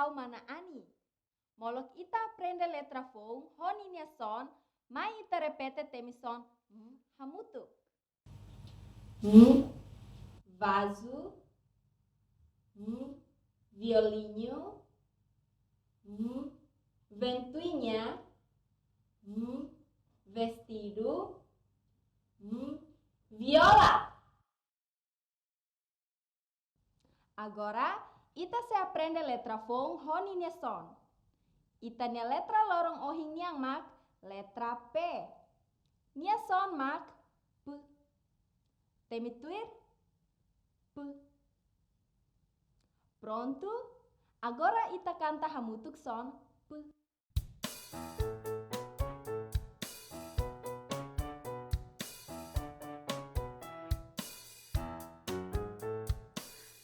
tahu mana ani. Molok ita aprende letra fong, honinya son, mai ita repete temison, hamutu. Vaso, violinho, ventoinha, vestido, viola. Agora, ita se aprende letra fong, honinya son. Ita nia letra lorong ohing yang mak, letra P. Nia son mak, P. Temituir, P. Pronto? Agora ita canta hamutuk son, P.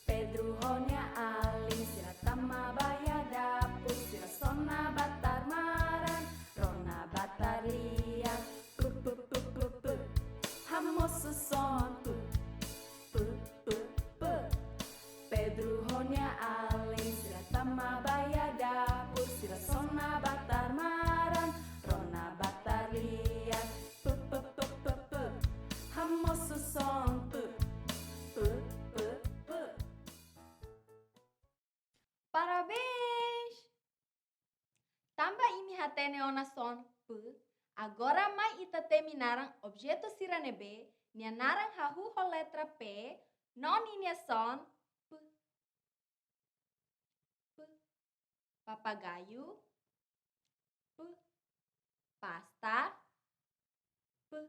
Pedro honya aling sira tama baya dapur sira sona batar maran rona batar liat hamosu son Pedro honya aling sira tama baya dapur sira sona batar maran rona batar liat hamosu son Parabéns! Tambah imi hatene ona son, P. Agora mai ita terminarang objeto sirane B, nia narang hahu ho letra P, noni nia son, P. P. Papagaio, P. Pasta, P.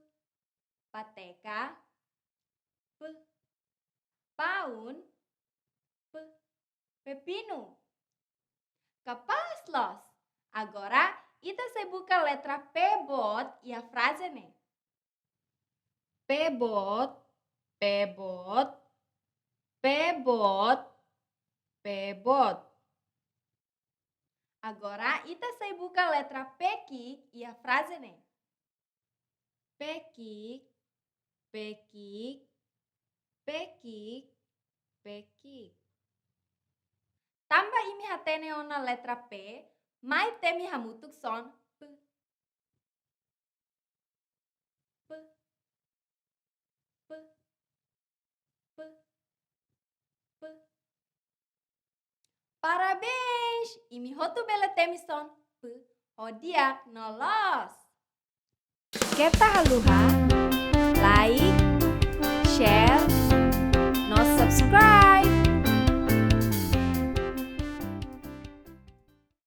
Pateca, P. Paun, P. Pepino. Capaz los. Agora, ita se buka letra P bot e a frase ne. P bot, P bot, P bot, P bot. Agora, ita se buka letra P kik e a frase ne. P kik, P kik, P kik, P kik. Tambah imi hatene ona letra P, mai temi hamutuk son P. P. P. P. P. Parabéns! Imi hotu bela temi son P. Hodiak nolos. Kita haluha